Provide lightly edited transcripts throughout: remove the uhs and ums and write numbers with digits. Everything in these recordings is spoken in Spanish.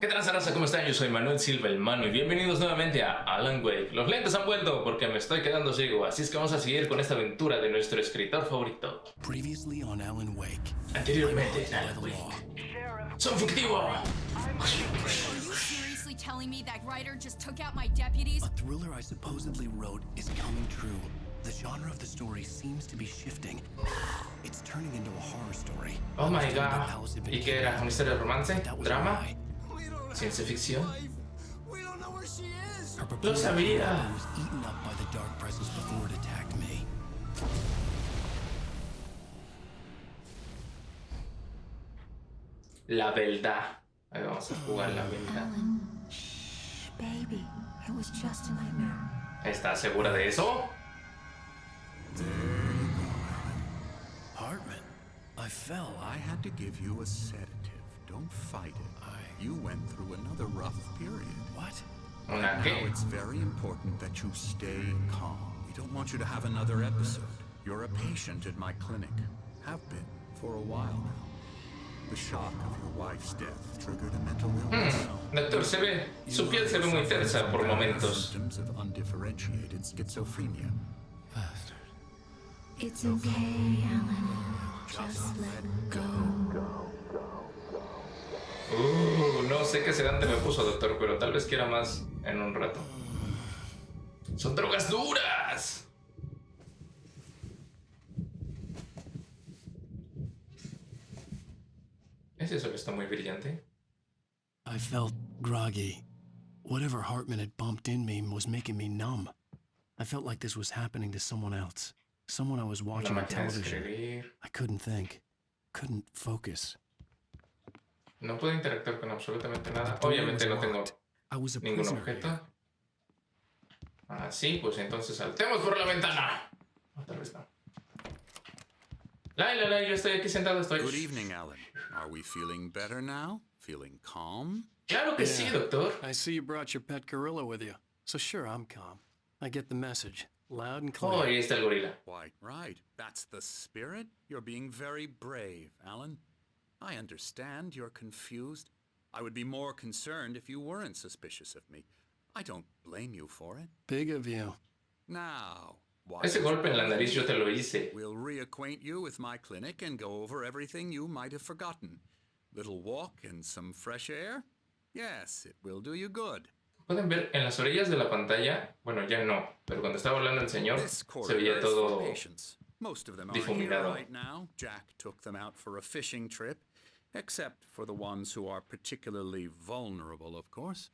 ¿Qué tal, raza? ¿Cómo están? Yo soy Manuel Silva, el Mano, y bienvenidos nuevamente a Alan Wake. Los lentes han vuelto porque me estoy quedando ciego, así es que vamos a seguir con esta aventura de nuestro escritor favorito. Previously on Alan Wake. Anteriormente en Alan Wake. ¡Son fictivos! Are you seriously telling me that writer just took out my deputies? A thriller I supposedly wrote is coming true. The genre of the story seems to be shifting. It's turning into a horror story. Oh my god. ¿Y qué era? ¿Un misterio de romance? ¿Drama? ¿Ciencia ficción? Lo sabía. Was eaten up by the dark presence before it attacked me. La verdad. Ahí vamos a jugar la verdad. Alan, shh, baby. It was just a nightmare. ¿Estás segura de eso? Hartman, I fell. I had to give you a sedative. Don't fight it. You went through another rough period. What? ¿Una Now qué? it's very important that you stay calm. We don't want you to have another episode. You're a patient at my clinic. Have been for a while now. The shock of your wife's death triggered a mental illness. Doctor, su piel se ve muy tensa por momentos. Symptoms of undifferentiated schizophrenia. It's okay, Alan. Just let go. No sé qué sedante me puso, doctor, pero tal vez quiera más en un rato. ¡Son drogas duras! ¿Es eso que está muy brillante? I felt groggy. Whatever Hartman had bumped in me was making me numb. I felt like this was happening to someone else. Someone I was La watching on máquina de television. escribir. I couldn't think. Couldn't focus. No puedo interactuar con absolutamente nada. Obviamente no tengo I was a ningún prisoner objeto. here. Ah, sí, pues entonces saltemos por la ventana. O tal vez no. Yo estoy aquí sentado, estoy... Good evening, Alan. Are we feeling better now? Feeling calm? Claro que sí, doctor. I see you brought your pet gorilla with you. So sure, I'm calm. I get the message. Loud and clear. Oh, ahí está el gorila. Quite right. That's the spirit. You're being very brave, Alan. I understand you're confused. I would be more concerned if you weren't suspicious of me. I don't blame you for it. Big of you. Now, why Ese golpe en la nariz yo te lo hice. We'll reacquaint you with my clinic and go over everything you might have forgotten. Little walk and some fresh air? Yes, it will do you good. Pueden ver en las orillas de la pantalla, bueno, ya no, pero cuando estaba hablando el señor, This se corridor veía is todo... for patients. Most of them are here difuminado. right now. Jack took them out for a fishing trip, except for the ones who are particularly vulnerable, of course.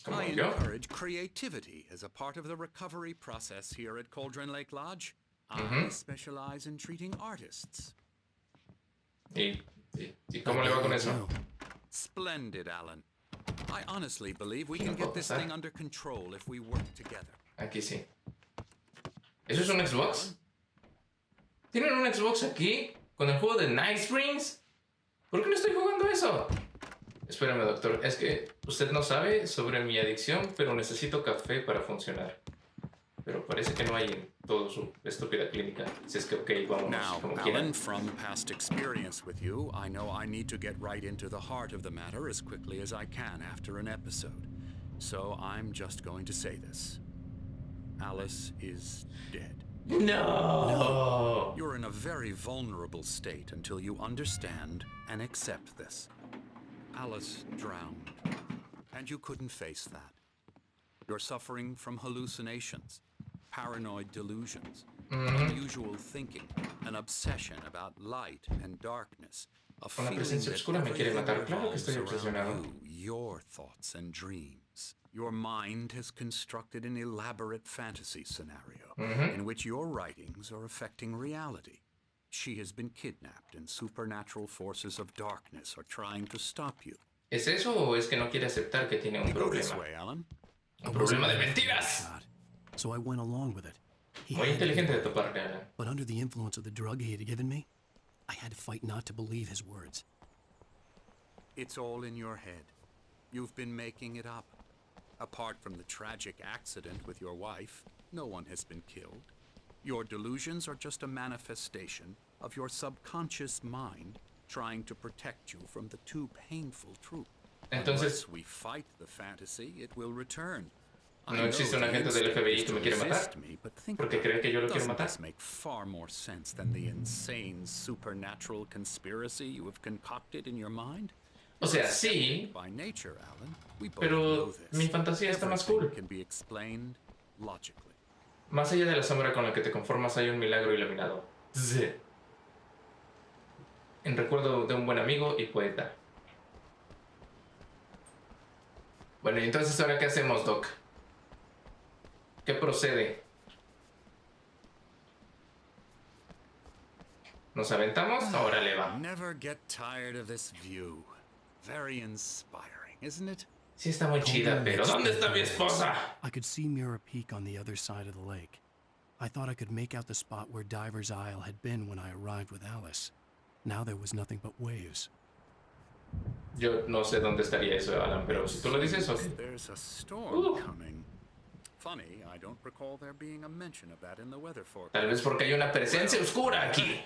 Como I yo. encourage creativity as a part of the recovery process here at Cauldron Lake Lodge. I specialize in treating artists. ¿Y cómo le va con eso? Splendid, Alan. I honestly believe we can get this thing under control if we work together. Aquí sí. ¿Eso es un Xbox? ¿Tienen un Xbox aquí? ¿Con el juego de Night Springs? ¿Por qué no estoy jugando eso? Espérame, doctor. Es que usted no sabe sobre mi adicción, pero necesito café para funcionar. Pero parece que no hay en toda su estúpida clínica. Si es que, ok, vámonos Now, como Alan, quieran. from past experience with you, I know I need to get right into the heart of the matter as quickly as I can after an episode. So I'm just going to say this. Alice is dead. No. You're in a very vulnerable state until you understand and accept this. Alice drowned, and you couldn't face that. You're suffering from hallucinations, paranoid delusions, unusual thinking, an obsession about light and darkness, a Una feeling presencia that oscura me quiere everything matar. Claro que revolves estoy around obsesionado. you, your thoughts and dreams. Your mind has constructed an elaborate fantasy scenario in which your writings are affecting reality. She has been kidnapped and supernatural forces of darkness are trying to stop you. ¿Es eso o es que no quiere aceptar que tiene un Go this problema? way, Alan. Un problema de mentiras. God. So I went along with it. He Muy had to be inteligente de right. tu parte, Alan. But under the influence of the drug he had given me, I had to fight not to believe his words. It's all in your head. You've been making it up. Apart from the tragic accident with your wife, no one has been killed. Your delusions are just a manifestation of your subconscious mind trying to protect you from the too painful truth. Entonces, Unless we fight the fantasy, it will return. no existe un agente del FBI que me quiere matar porque cree que yo lo quiero matar. Doesn't this make far more sense than the insane supernatural conspiracy you have concocted in your mind? O sea, sí, By nature, Alan, we both pero know this. mi fantasía está más Everything cool. can be explained logically. Más allá de la sombra con la que te conformas hay un milagro iluminado. Zzz. En recuerdo de un buen amigo y poeta. Bueno, y entonces ahora ¿qué hacemos, Doc? ¿Qué procede? ¿Nos aventamos? Ahora le va. Never get tired of this view. Very inspiring, isn't it? Sí está muy chida, pero ¿dónde está mi esposa? I could see Mirror Peak on the other side of the lake. I thought I could make out the spot where Diver's Isle had been when I arrived with Alice. Now there was nothing but waves. Yo no sé dónde estaría eso, Alan, pero si tú lo dices, ok. There's a storm coming. Funny, I don't recall there being a mention of that in the weather forecast. Tal vez porque hay una presencia oscura aquí.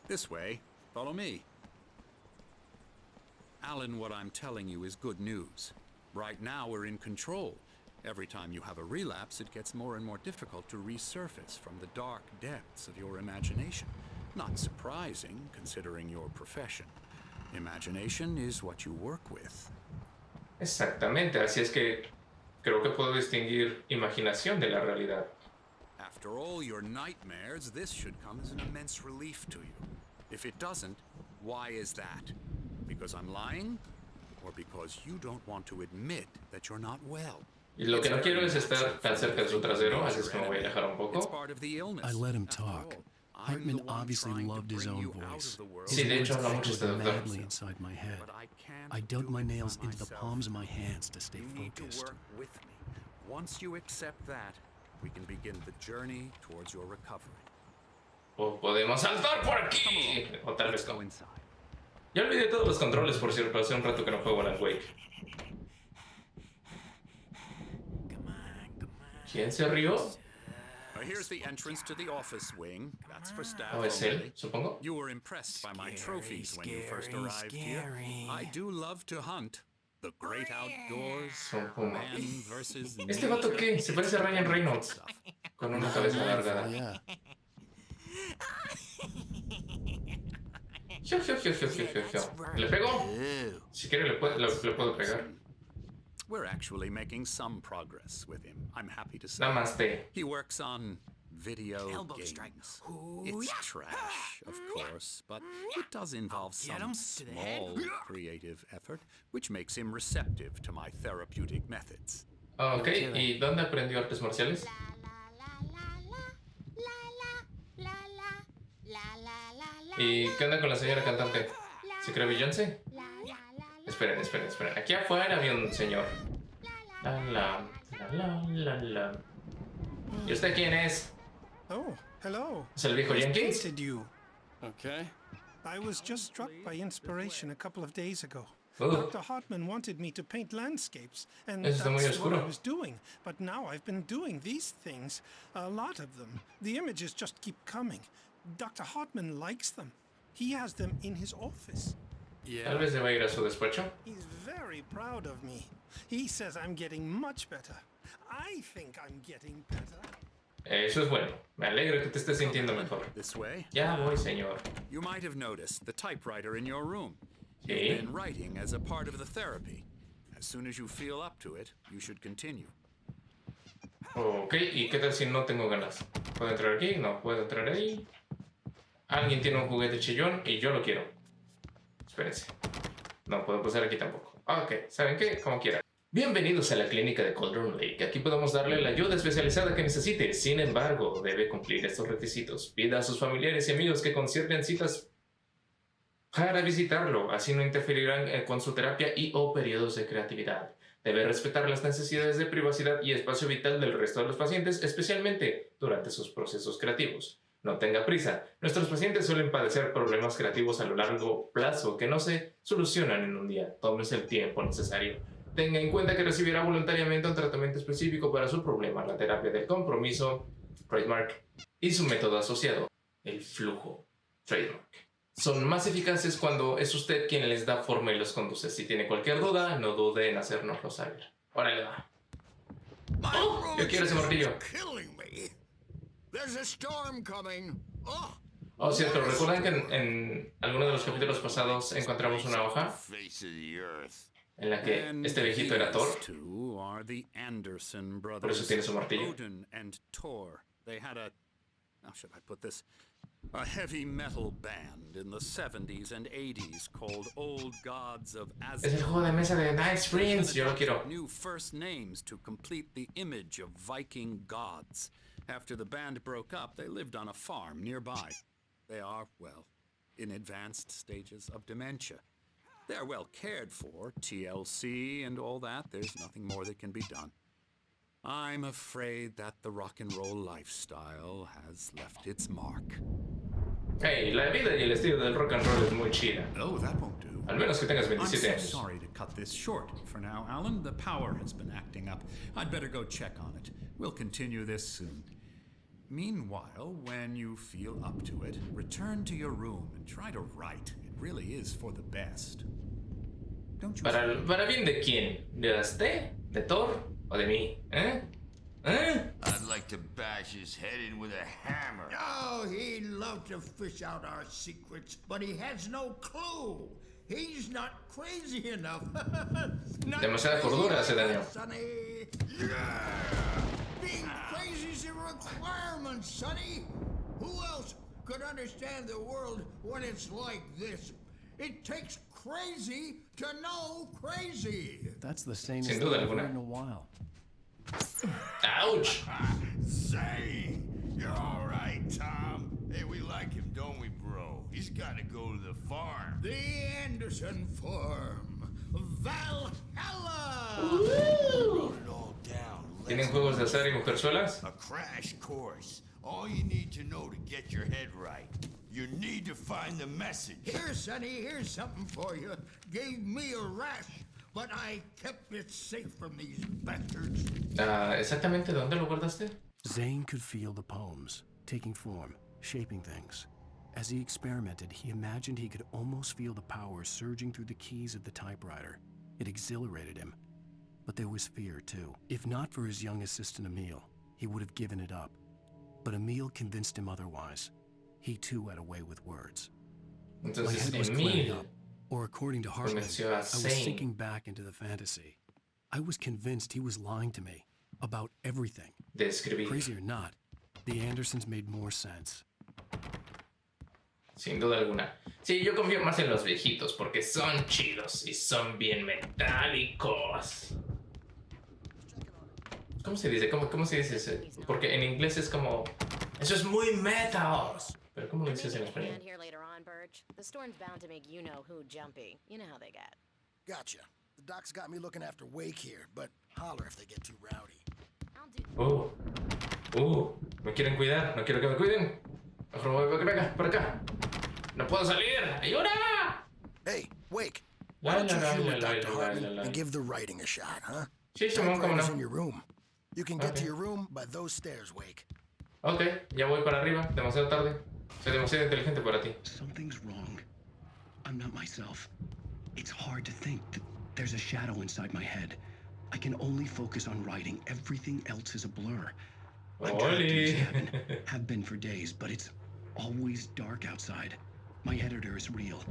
This way, follow me. Alan, what I'm telling you is good news. Right now we're in control. Every time you have a relapse, it gets more and more difficult to resurface from the dark depths of your imagination. Not surprising, considering your profession. Imagination is what you work with. Exactamente, así es que creo que puedo distinguir imaginación de la realidad. After all your nightmares, this should come as an immense relief to you. If it doesn't, why is that? Because I'm lying? Or because you don't want to admit that you're not well? Y lo que no quiero es estar tan cerca de su trasero, así es que me voy a alejar un It's poco. part of the illness. I let him After talk. all, I'm Hartman the one obviously trying to loved his bring own you out voice. of the world. Sí, de hecho, His habla words mucho este echoed doctor. madly inside my head. But I can't I dug do my it by nails into the myself. palms of my hands to stay You need to focused. work with me. Once you accept that, we can begin the journey towards your recovery. O podemos saltar por aquí. O tal Let's vez go no. inside. Ya olvidé todos los controles, por cierto, hace un rato que no juego Alan Wake. ¿Quién se rió? Here's the entrance to the office wing. That's for staff ¿O es él, only. supongo? You were impressed by my trophies when you first arrived here. I do love to hunt. The great outdoors, Supongo. man versus ¿Este vato qué? Se parece a Ryan Reynolds. Con una cabeza alargada. Yeah. Fiu, fiu, fiu, fiu, fiu, fiu, fiu. ¿Le pego? Si quiere le puedo pegar. We're actually making some progress with him, I'm happy to say. Namaste. He works on video Elbow games. strike. It's trash, of course, but it does involve Get some 'em to the head. small creative effort, which makes him receptive to my therapeutic methods. Ok, ¿y dónde aprendió artes marciales? ¿Y qué onda con la señora cantante? ¿Se cree Beyoncé? Esperen, esperen, esperen. Aquí afuera había un señor. La, la, la, la, la. ¿Y usted quién es? Oh, hello. ¿Es el viejo Jenkins? Painted you. Okay. I was just struck by inspiration a couple of days ago. Oh. Dr. Hartman wanted me to paint landscapes, and Eso está muy that's what I oscuro. was doing. But now I've been doing these things, a lot of them. The images just keep coming. Dr. Hartman likes them. He has them in his office. Tal vez deba ir a su despacho. He's very proud of me. He says I'm getting much better. I think I'm getting better. Eso es bueno. Me alegra que te estés sintiendo mejor. This way? Ya voy, señor. You might have noticed the typewriter in your room. Sí. You've been writing as a part of the therapy. As soon as you feel up to it, you should continue. Ok, ¿y qué tal si no tengo ganas? ¿Puedo entrar aquí? No, puedo entrar ahí. Alguien tiene un juguete chillón y yo lo quiero. Espérense. No puedo pasar aquí tampoco. Ok, ¿saben qué? Como quiera. Bienvenidos a la clínica de Cauldron Lake. Aquí podemos darle la ayuda especializada que necesite. Sin embargo, debe cumplir estos requisitos. Pida a sus familiares y amigos que concierten citas para visitarlo. Así no interferirán con su terapia y o periodos de creatividad. Debe respetar las necesidades de privacidad y espacio vital del resto de los pacientes, especialmente durante sus procesos creativos. No tenga prisa. Nuestros pacientes suelen padecer problemas creativos a lo largo plazo que no se solucionan en un día. Tómese el tiempo necesario. Tenga en cuenta que recibirá voluntariamente un tratamiento específico para su problema, la terapia del compromiso, trademark, y su método asociado, el flujo, trademark. son más eficaces cuando es usted quien les da forma y los conduce. Si tiene cualquier duda, no dude en hacérnoslo saber. Órale, va. ¡Oh! Yo quiero ese martillo. Oh, cierto, ¿recuerdan que en alguno de los capítulos pasados encontramos una hoja en la que este viejito era Thor? Por eso tiene su martillo. How should I put this? A heavy metal band in the 70s and 80s called Old Gods of Azov. Es el juego de mesa de Night Springs, yo lo quiero. New first names to complete the image of Viking gods. After the band broke up, they lived on a farm nearby. They are, well, in advanced stages of dementia. They're well cared for, TLC and all that. There's nothing more that can be done. I'm afraid that the rock and roll lifestyle has left its mark. Hey, la vida y el estilo del rock and roll es muy chida. Oh, that won't do. Al menos que tengas 27 I'm años. so sorry to cut this short for now, Alan. The power has been acting up. I'd better go check on it. We'll continue this soon. Meanwhile, when you feel up to it, return to your room and try to write. It really is for the best. Don't you? ¿Para bien de quién? ¿De este? ¿De Thor? ¿O de mí? I'd like to bash his head in with a hammer. Oh, he'd love to fish out our secrets, but he has no clue. He's not crazy enough. Demasiada cordura hace daño. Sonny. Yeah. Being crazy's a requirement, Sonny. Who else could understand the world when it's like this? It takes crazy to know crazy. That's the same Sin as duda I've alguna. heard in a while. Ouch! Say, you're all right, Tom. Hey, we like him, don't we, bro? He's got to go to the farm. The Anderson Farm. Valhalla! Wrote it all down. ¿Tienen juegos de azar y mujerzuelas? A crash course. All you need to know to get your head right. You need to find the message. Here, Sonny, here's something for you. Gave me a rash, but I kept it safe from these bastards. ¿Exactamente dónde lo guardaste? Zane could feel the poems, taking form, shaping things. As he experimented, he imagined he could almost feel the power surging through the keys of the typewriter. It exhilarated him. But there was fear, too. If not for his young assistant Emil, he would have given it up. But Emil convinced him otherwise. He, too, had a way with words. My Entonces, head was clearing Emil up, or according to Hartman, I convenció a was Zane. sinking back into the fantasy. I was convinced he was lying to me about everything. de escribir. Crazy or not, the Andersons made more sense. Sin duda alguna. Sí, yo confío más en los viejitos porque son chidos y son bien metálicos. ¿Cómo se dice? ¿Cómo se dice eso? Porque en inglés es como... Eso es muy metal. Pero ¿cómo lo dices en español? Here later on, Birch. The storm's bound to make you know who jumpy. You know how they get. Gotcha. The doc's got me looking after Wake here, but holler if they get too rowdy. I'll do. Me quieren cuidar. No quiero que me cuiden. Mejor me voy por acá. No puedo salir. ¡Ayuda! Hey, Wake. Why don't you humor Dr. Hartman and give the writing a shot, huh? Sí, Simón, cómo Typewriter's no. in your room. You can get to Okay. your room by those stairs, Wake. Ok, ya voy para arriba. Demasiado tarde. Soy demasiado inteligente para ti. Something's wrong. I'm not myself. It's hard to think that there's a shadow inside my head. I can only focus on writing. Everything else is a blur. I'm trapped in this cabin. Have been for days, but it's always dark outside. My editor is real.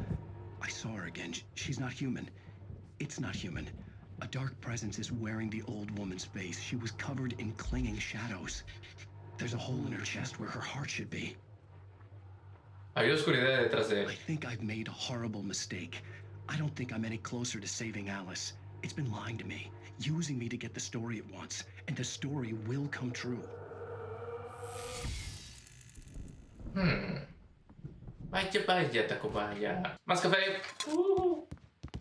I saw her again. She's not human. It's not human. A dark presence is wearing the old woman's face. She was covered in clinging shadows. There's a hole in her chest where her heart should be. Había oscuridad detrás de él. I think I've made a horrible mistake. I don't think I'm any closer to saving Alice. It's been lying to me, using me to get the story it wants, and the story will come true. Vaya, Tacubaya. Más café.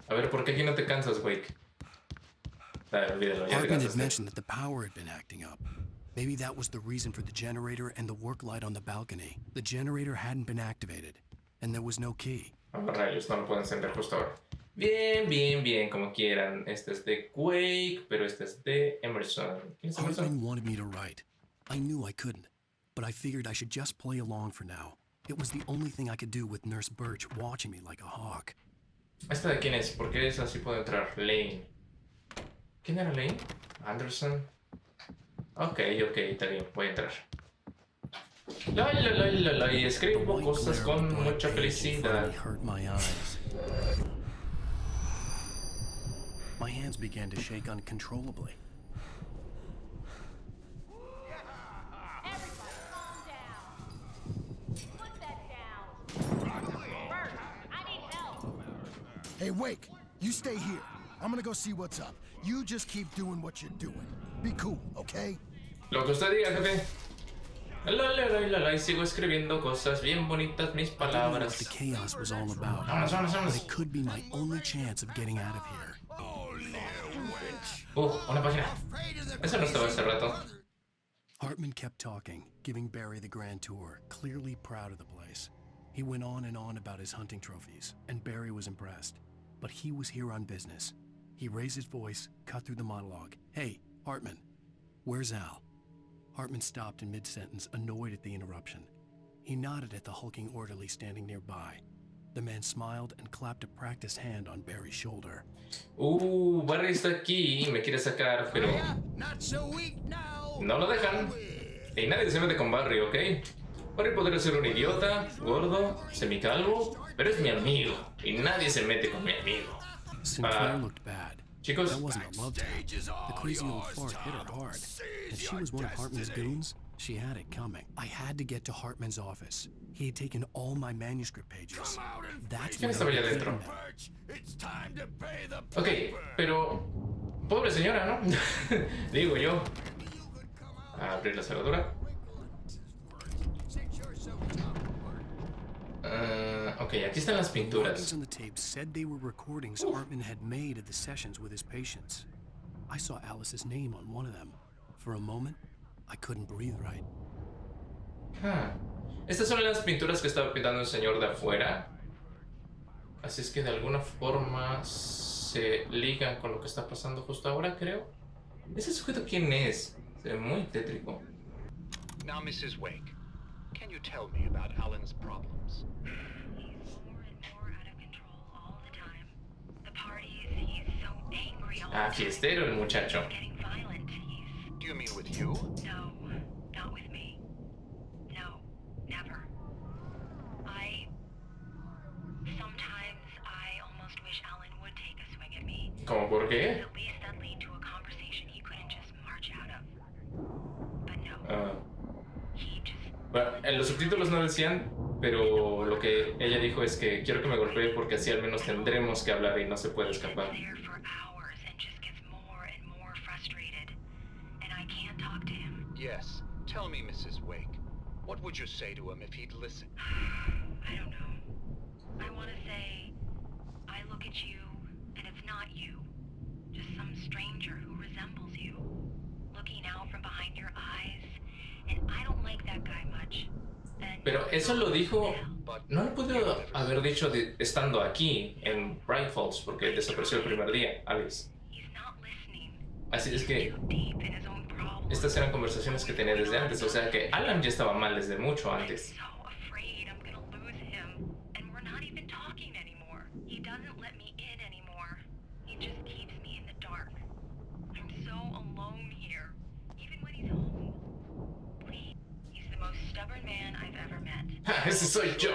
A ver, ¿por qué aquí no te cansas, Wake? Olvídalo, ya te Hartman had cansaste. mentioned that the power had been acting up. Maybe that was the reason for the generator and the work light on the balcony. The generator hadn't been activated, and there was no key. Rayos, no lo puedo encender justo ahora. Bien, como quieran. Este es de Quake, pero este es de Emerson. ¿Quién es Emerson? Hartman wanted me to write. I knew I couldn't, but I figured I should just play along for now. It was the only thing I could do with Nurse Birch watching me like a hawk. ¿Esta de quién es? ¿Por qué esa sí puedo entrar? Lane. ¿Quién era Lane? Anderson. Ok, está bien, voy a entrar. Y escribo cosas con mucha felicidad. My hands began to shake uncontrollably. Everybody, calm down. Put that down. Bert, I need help. Hey, Wake, you stay here. I'm gonna go see what's up. You just keep doing what you're doing. Be cool, okay? Lo que usted diga, jefe. Y sigo escribiendo cosas bien bonitas, mis palabras. The chaos was all about, but it could be my only chance of getting out of here. Una página. Eso no estaba hace rato. Hartman kept talking, giving Barry the grand tour, clearly proud of the place. He went on and on about his hunting trophies, and Barry was impressed. But he was here on business. He raised his voice, cut through the monologue. Hey, Hartman, where's Al? Hartman stopped in mid-sentence, annoyed at the interruption. He nodded at the hulking orderly standing nearby. The man smiled and clapped a practiced hand on Barry's shoulder. Barry está aquí y me quiere sacar, pero no lo dejan. Y nadie se mete con Barry, ¿ok? Barry podría ser un idiota, gordo, semicalvo, pero es mi amigo y nadie se mete con mi amigo. Sinclair looked bad. Chicos, that wasn't a love tale. The crazy old fart hit her hard. If she was one of Hartman's goons, she had it coming. I had to get to Hartman's office. He had taken all my manuscript pages. That's what estaba allá adentro. Ok, pero pobre señora, ¿no? Digo yo. Abrir la cerradura. Ok, aquí están las pinturas. On the tape said they were recordings Hartman had made of the sessions with his patients. I saw Alice's name on one of them. For a moment, I couldn't breathe right. Estas son las pinturas que estaba pintando el señor de afuera. Así es que de alguna forma se ligan con lo que está pasando justo ahora, creo. ¿Ese sujeto quién es? Se ve muy tétrico. Now, Mrs. Wake, can you tell me about Alan's problems? He's more and more out of control all the time. The parties, he's so angry all the time. Fiestero el muchacho. He's getting violent. Do you mean with you? No, not with me. No, never. Sometimes I almost wish Alan would take a swing at me. ¿Cómo por qué? At least that lead to a conversation he couldn't just march out of. But no. He just... Bueno, en los subtítulos no decían, pero lo que ella dijo es que quiero que me golpee porque así al menos tendremos que hablar y no se puede escapar. Yes. Tell me, Mrs. Wake. What would you say to him if he'd listen? I don't know. I want to say, I look at you, and it's not you. Just some stranger who resembles you. Looking out from behind your eyes. And I don't like that guy much. Pero eso lo dijo... No lo pudo haber dicho estando aquí, en Bright Falls, porque desapareció el primer día, Alice. Así es que... Estas eran conversaciones que tenía desde antes, o sea que Alan ya estaba mal desde mucho antes. Ese soy yo,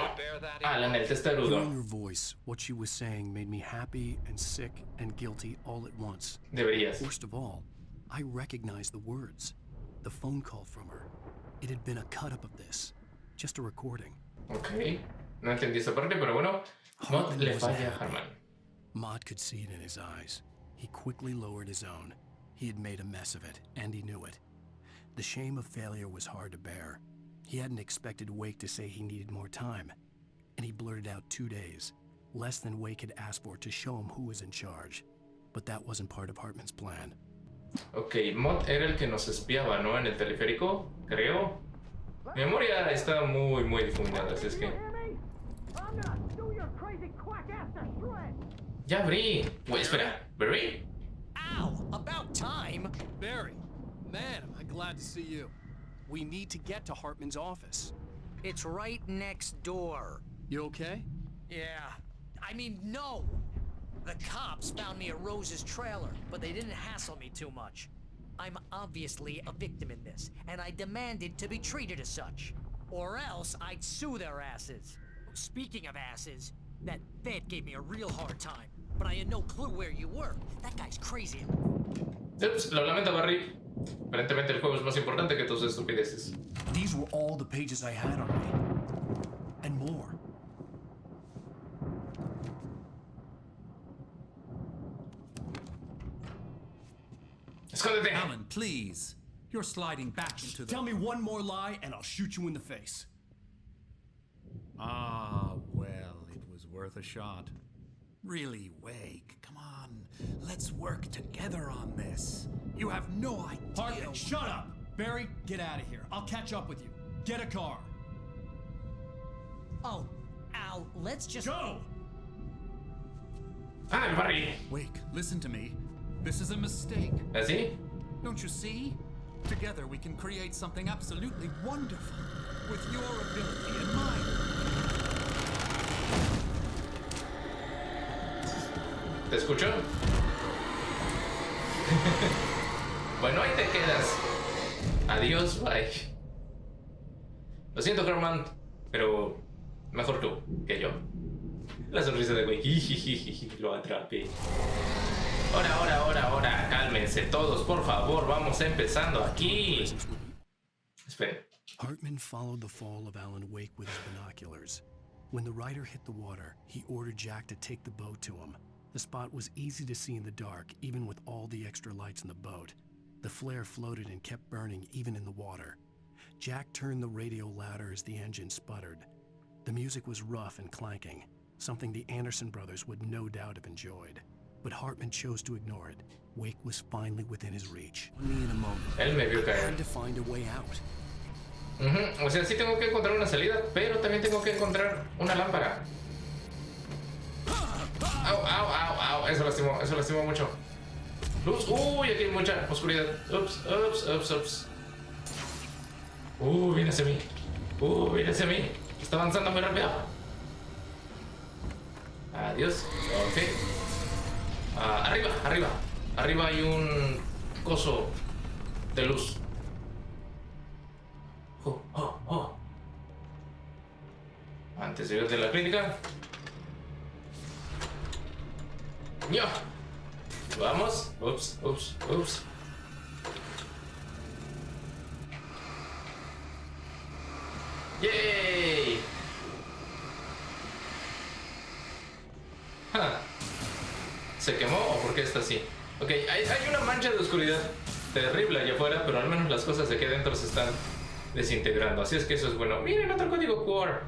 Alan el testarudo. Hearing her voice, what she was saying made me happy and sick and guilty all at once. Deberías. Worst of all, I recognized the words. The phone call from her. It had been a cut-up of this. Just a recording. Ok. No entendí esa parte, pero bueno. Mott le falla a Hartman. Mott could see it in his eyes. He quickly lowered his own. He had made a mess of it, and he knew it. The shame of failure was hard to bear. He hadn't expected Wake to say he needed more time. And he blurted out 2 days. Less than Wake had asked for to show him who was in charge. But that wasn't part of Hartman's plan. Ok, Mott era el que nos espiaba, ¿no? En el teleférico, creo. Mi memoria está muy difundida, así es que... Ya abrí. Wait, espera. ¿Barry? Ow! About time! Barry, man, am I glad to see you. We need to get to Hartman's office. It's right next door. You okay? Yeah. I mean, no! The cops found me at Rose's trailer, but they didn't hassle me too much. I'm obviously a victim in this, and I demanded to be treated as such. Or else I'd sue their asses. Speaking of asses, that vet gave me a real hard time, but I had no clue where you were. That guy's crazy. Ups, lo lamento, Barry. Aparentemente el juego es más importante que tus estupideces. These were all the pages I had on me. And more. Escóndete. Alan, please. You're sliding back into the... Tell me one more lie and I'll shoot you in the face. Ah, well, it was worth a shot. Really, Wake, come on. Let's work together on this. You have no idea... Hartman, shut up! Barry, get out of here. I'll catch up with you. Get a car. Oh, Al, let's just... Go! Ah, el Barry. Wake, listen to me. This is a mistake. ¿Así? Don't you see? Together we can create something absolutely wonderful. With your ability and mine. ¿Te escucho? Bueno, ahí te quedas. Adiós, bye. Lo siento, Herman, pero mejor tú que yo. La sonrisa de Wake. Lo atrapé. Ahora, cálmense todos, por favor, vamos empezando aquí. Esperen. Hartman followed the fall of Alan Wake with his binoculars. When the rider hit the water, he ordered Jack to take the boat to him. The spot was easy to see in the dark, even with all the extra lights in the boat. The flare floated and kept burning even in the water. Jack turned the radio louder as the engine sputtered. The music was rough and clanking, something the Anderson brothers would no doubt have enjoyed. But Hartman chose to ignore it. Wake was finally within his reach. Me in a moment. Él me vio I caer. had to find a way out. O sea, sí tengo que encontrar una salida, pero también tengo que encontrar una lámpara. Au. Eso lastimó mucho. Luz. Uy, aquí hay mucha oscuridad. Ups. Viene hacia mí. Está avanzando muy rápido. Adiós. Ok. Arriba hay un coso de luz. Antes de ir de la clínica. ¡Ya! Vamos. Ups. ¡Yay! ¿Se quemó o por qué está así? Ok, hay una mancha de oscuridad terrible allá afuera, pero al menos las cosas de aquí adentro se están desintegrando. Así es que eso es bueno. Miren, otro código QR.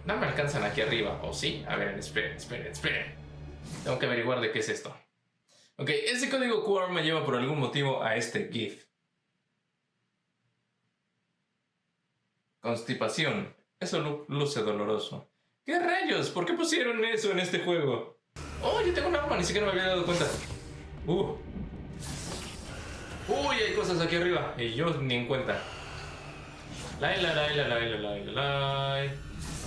No me alcanzan aquí arriba, ¿o sí? A ver, esperen. Tengo que averiguar de qué es esto. Ok, ese código QR me lleva por algún motivo a este GIF. Constipación. Eso luce doloroso. ¿Qué rayos? ¿Por qué pusieron eso en este juego? Oh, yo tengo un arma, ni siquiera me había dado cuenta. Uy, hay cosas aquí arriba y yo ni en cuenta.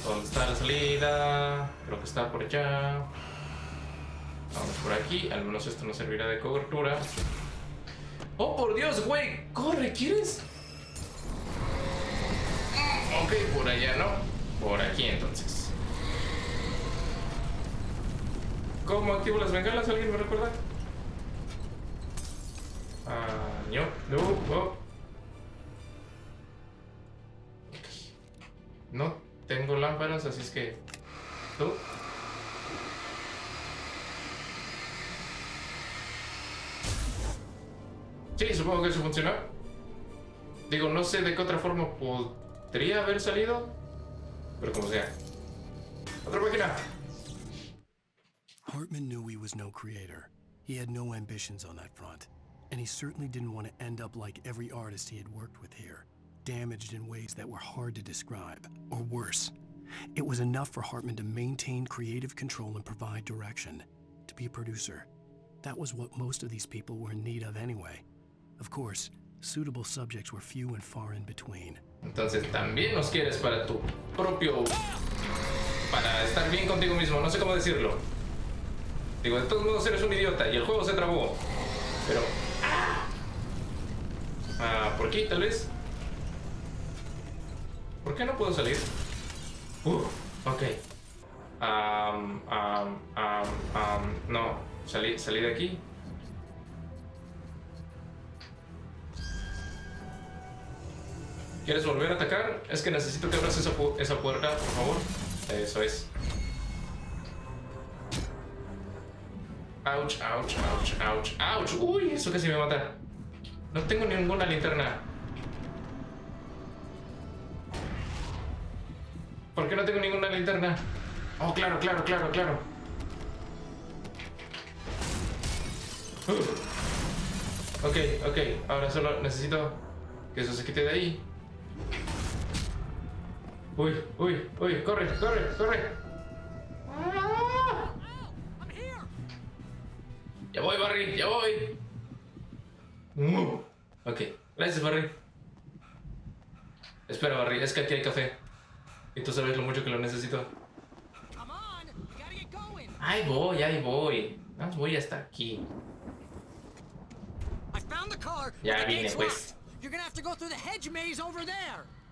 ¿Dónde está la salida? Creo que está por allá. Vamos por aquí, al menos esto nos servirá de cobertura. ¡Oh, por Dios, güey! ¡Corre! ¿Quieres? Ok, por allá no. Por aquí entonces. ¿Cómo activo las bengalas? ¿Alguien me recuerda? No. No tengo lámparas, así es que... ¿Tú? Sí, supongo que eso funcionó. Digo, no sé de qué otra forma podría haber salido, pero como sea. ¡Otra página! Hartman knew he was no creator. He had no ambitions on that front. And he certainly didn't want to end up like every artist he had worked with here, damaged in ways that were hard to describe, or worse. It was enough for Hartman to maintain creative control and provide direction, to be a producer. That was what most of these people were in need of anyway. Of course, Suitable subjects were few and far in between. Entonces también nos quieres para tu propio... Para estar bien contigo mismo, no sé cómo decirlo. Digo, de todos modos eres un idiota y el juego se trabó. Pero... por aquí, tal vez. ¿Por qué no puedo salir? Ok. No, salí de aquí. ¿Quieres volver a atacar? Es que necesito que abras esa puerta, por favor. Eso es. Ouch, ouch, ouch, ouch, ouch. Uy, eso casi me mata. No tengo ninguna linterna. ¿Por qué no tengo ninguna linterna? Oh, claro. Ok. Ahora solo necesito que eso se quite de ahí. Uy. Corre. Ya voy, Barry, ya voy. Ok, gracias, Barry. Espera, Barry, es que aquí hay café. Y tú sabes lo mucho que lo necesito. Ahí voy. Vamos, voy hasta aquí. Ya vine, pues.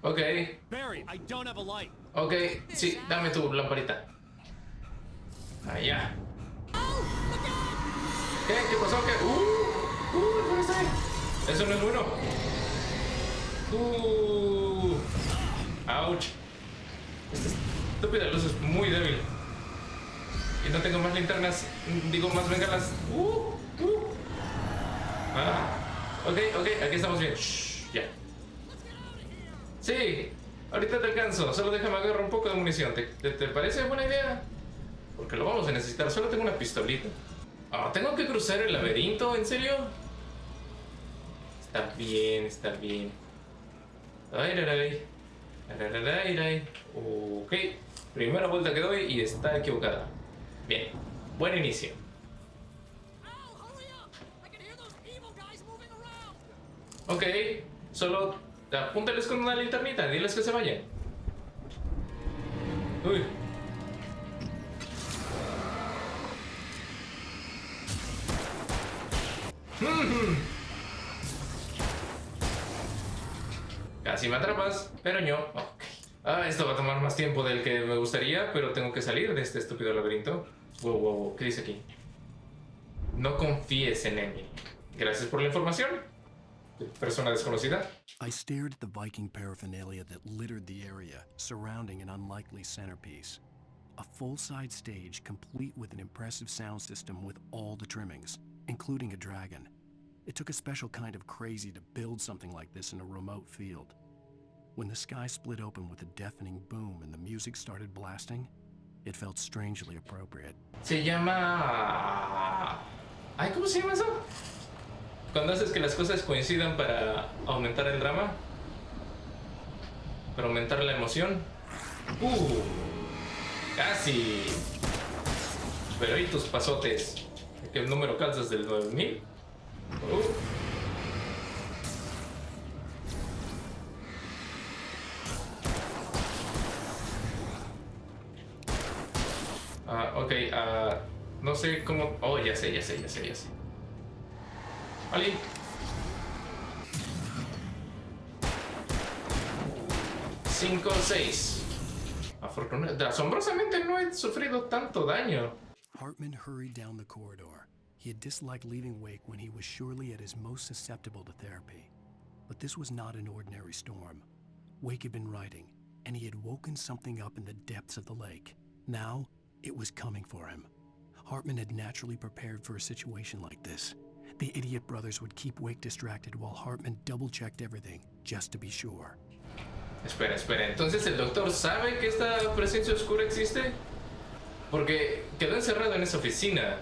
Ok. Ok, sí, dame tu lamparita. Allá. ¿Qué pasó? ¿Qué? ¿Dónde está? Eso no es bueno. Ouch. Esta estúpida luz es muy débil. Y no tengo más linternas. Digo, más bengalas. Ok, aquí estamos bien. Shh, ya. Sí, ahorita te alcanzo. Solo déjame agarrar un poco de munición. ¿Te parece buena idea? Porque lo vamos a necesitar. Solo tengo una pistolita. ¿Tengo que cruzar el laberinto? ¿En serio? Está bien. Ay. Ok, primera vuelta que doy y está equivocada. Bien, buen inicio. Ok, solo apúntales con una linternita, diles que se vayan. Uy. Casi me atrapas, pero no. Ok. Esto va a tomar más tiempo del que me gustaría, pero tengo que salir de este estúpido laberinto. Wow. ¿Qué dice aquí? No confíes en Emmy. Gracias por la información. Persona desconocida. I stared at the Viking paraphernalia that littered the area, surrounding an unlikely centerpiece. A full-side stage complete with an impressive sound system with all the trimmings, including a dragon. It took a special kind of crazy to build something like this in a remote field. When the sky split open with a deafening boom and the music started blasting, it felt strangely appropriate. Se llama... ¿cómo se llama eso? Cuando haces que las cosas coincidan para aumentar el drama. Para aumentar la emoción. Casi. Pero ¿y tus pasotes? ¿Qué número calzas del 9000? Ok, no sé cómo... Oh, ya sé. Ali. Cinco, 6. Asombrosamente no he sufrido tanto daño. Hartman hurried down the corridor. He had disliked leaving Wake when he was surely at his most susceptible to therapy. But this was not an ordinary storm. Wake had been writing, and he had woken something up in the depths of the lake. Now, it was coming for him. Hartman had naturally prepared for a situation like this. The idiot brothers would keep Wake distracted while Hartman double-checked everything, just to be sure. Espera. ¿Entonces el doctor sabe que esta presencia oscura existe? Porque quedó encerrado en esa oficina.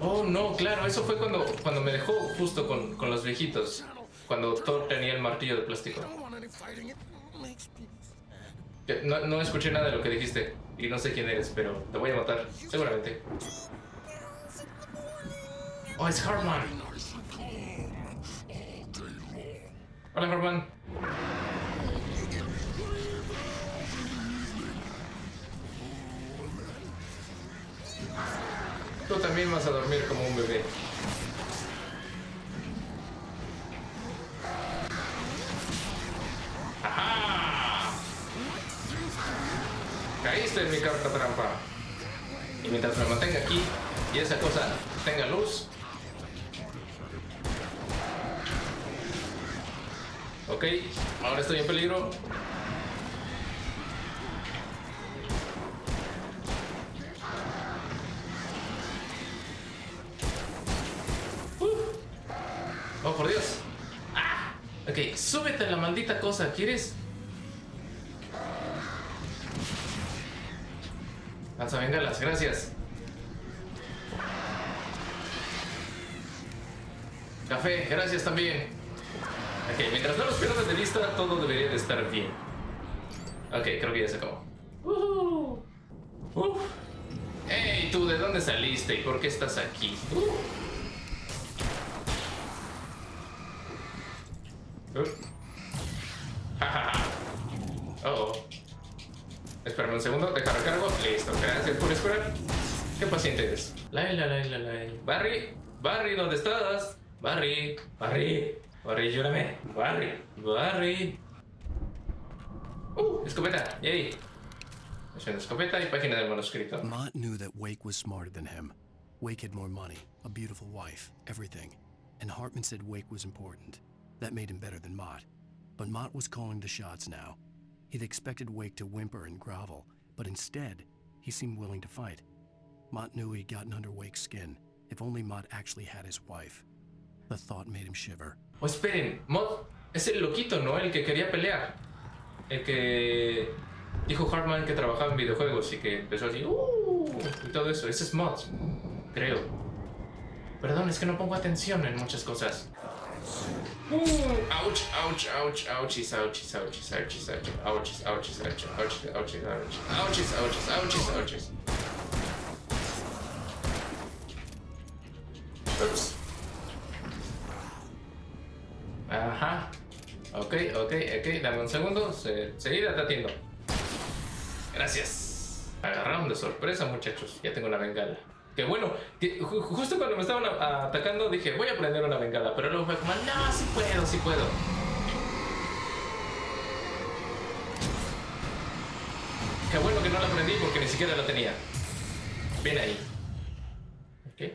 Oh, no, claro, eso fue cuando me dejó justo con los viejitos. Cuando Thor tenía el martillo de plástico. No escuché nada de lo que dijiste. Y no sé quién eres, pero te voy a matar, seguramente. Oh, es Hartman. Hola, Hartman. Tú también vas a dormir como un bebé. ¡Ajá! Caíste en mi carta trampa. Y mientras me mantenga aquí y esa cosa tenga luz. Ok, ahora estoy en peligro. Oh, por Dios. Ah, ok, súbete a la maldita cosa, ¿quieres? Lanza bengalas, gracias. Café, gracias también. Ok, mientras no los pierdas de vista, todo debería de estar bien. Ok, creo que ya se acabó. Hey, tú, ¿de dónde saliste y por qué estás aquí? Oh. Espérame un segundo, deja recargo. Listo, gracias por esperar. Qué paciente eres. Barry, Barry, ¿dónde estás? Barry, ayúdame. Barry. Escopeta, yay. Escopeta y página del manuscrito. Mott knew that Wake was smarter than him. Wake had more money, a beautiful wife, everything. And Hartman said Wake was important. That made him better than Mott. But Mott was calling the shots now. He'd expected Wake to whimper and grovel, but instead, he seemed willing to fight. Mott knew he'd gotten under Wake's skin. If only Mott actually had his wife. The thought made him shiver. Oh, esperen, Mott es el loquito, ¿no? El que quería pelear. El que dijo Hartman que trabajaba en videojuegos y que empezó así, y todo eso. Ese es Mott, creo. Perdón, es que no pongo atención en muchas cosas. Ouch, ouch, ouch, ouchies, ouchies, ouchies, ouchies, ouchies, ouchies, ouchies, ouchies, ouchies, ouchies, ouchies, ouchies, ouchies. Ups. Ajá. Ok, dame un segundo. Seguida te atiendo. Gracias. Agarraron de sorpresa, muchachos. Ya tengo una bengala. Que bueno, justo cuando me estaban atacando dije, voy a prender una bengala. Pero luego fue como, no, sí puedo. Qué bueno que no la prendí porque ni siquiera la tenía. Bien ahí. Ok.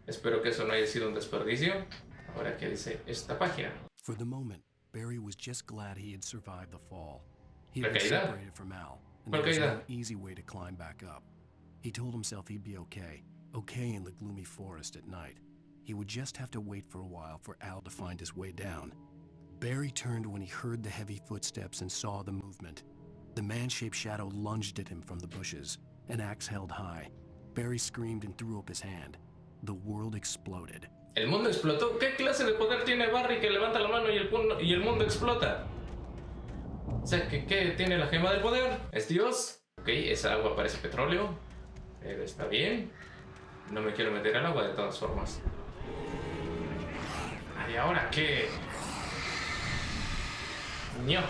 Espero que eso no haya sido un desperdicio. Ahora, ¿qué dice esta página? For the moment, Barry was just glad he had survived the fall. He had been separated from Al, and there was no easy way to climb back up. He told himself he'd be okay in the gloomy forest at night. He would just have to wait for a while for Al to find his way down. Barry turned when he heard the heavy footsteps and saw the movement. The man-shaped shadow lunged at him from the bushes, an axe held high. Barry screamed and threw up his hand. The world exploded. El mundo explotó. ¿Qué clase de poder tiene Barry que levanta la mano y el mundo explota? O sea, ¿qué tiene la gema del poder? ¿Es Dios? Ok, esa agua parece petróleo. Pero está bien. No me quiero meter al agua de todas formas. ¿Y ahora qué? Ño.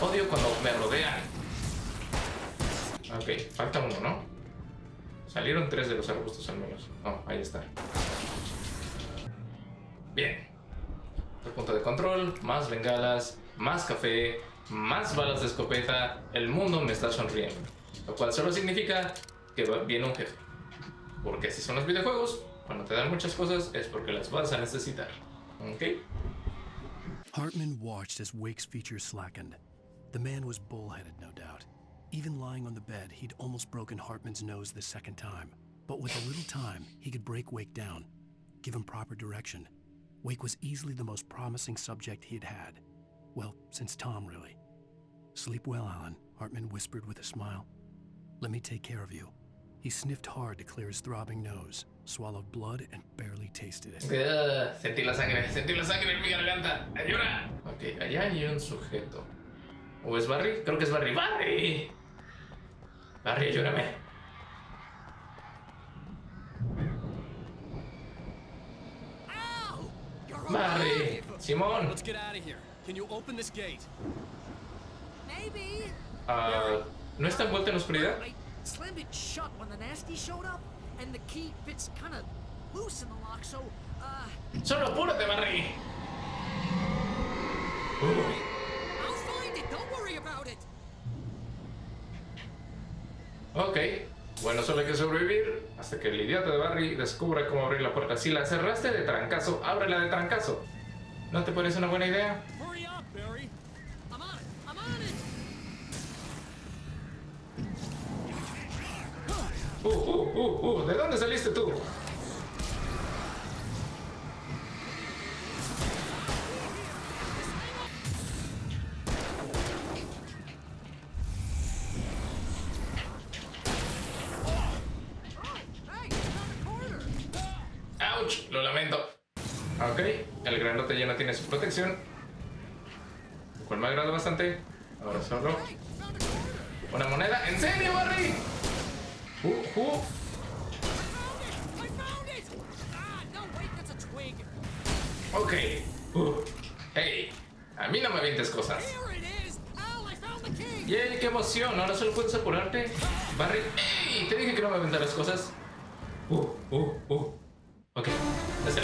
Odio cuando me rodean. Ok, falta uno, ¿no? Salieron 3 de los arbustos al menos. Oh, ahí está. Bien. El punto de control, más bengalas, más café, más balas de escopeta. El mundo me está sonriendo. Lo cual solo significa que viene un jefe. Porque así son los videojuegos. Cuando te dan muchas cosas es porque las vas a necesitar. ¿Ok? Hartman watched as Wake's features slackened. The man was bullheaded, no doubt. Even lying on the bed, he'd almost broken Hartman's nose the second time. But with a little time, he could break Wake down, give him proper direction. Wake was easily the most promising subject he'd had. Well, since Tom, really. Sleep well, Alan, Hartman whispered with a smile. Let me take care of you. He sniffed hard to clear his throbbing nose, swallowed blood, and barely tasted it. Sentí la sangre en mi garganta. ¡Ayuda! Ok, allá hay un sujeto. ¿O es Barry? Creo que es Barry. ¡Barry! Barry, ayúdame. Al! You're Barry, Simón. Let's get out of here. Can you open this gate? Maybe. ¿No está envuelta en la oscuridad? I slammed it shut when the nasty showed up, and the key fits kind of loose in the lock, so, Solo apúrate, Barry. I'll find it. Don't worry about it. Ok. Bueno, solo hay que sobrevivir hasta que el idiota de Barry descubra cómo abrir la puerta. Si la cerraste de trancazo, ábrela de trancazo. ¿No te parece una buena idea? Hurry up, Barry. I'm on it. I'm on it. ¿De dónde saliste tú? ¡Auch! Lo lamento. Ok, el grandote ya no tiene su protección, lo cual me agrada bastante. Ahora solo una moneda. ¿En serio, Barry? Ok. Hey, a mí no me avientes cosas. ¡Yay, qué emoción! Ahora solo puedes apurarte. Barry, ¡hey! Te dije que no me aventaras cosas. Ok, hazlo.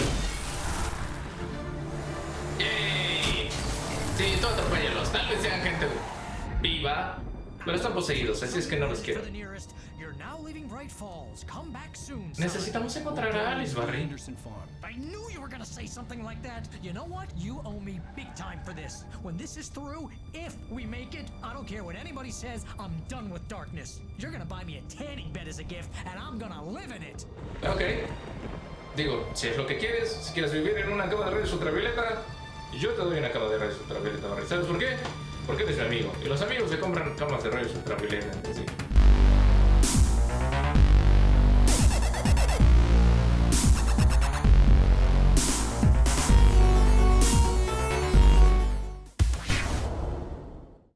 ¡Yay! Sí, tú atropéllalos. Tal vez sean gente viva, pero están poseídos, así es que no los quiero. Necesitamos encontrar a Alice, Barry. I knew you were gonna say something like that. You know what? You owe me big time for this. When this is through, if we make it, I don't care what anybody says, I'm done with darkness. You're gonna buy me a tanning bed as a gift, and I'm gonna live in it. Ok. Digo, si es lo que quieres, si quieres vivir en una cama de rayos ultravioleta, yo te doy una cama de rayos ultravioleta, Barry. ¿Sabes por qué? Porque eres mi amigo. Y los amigos se compran camas de rayos ultravioleta. ¿Sí?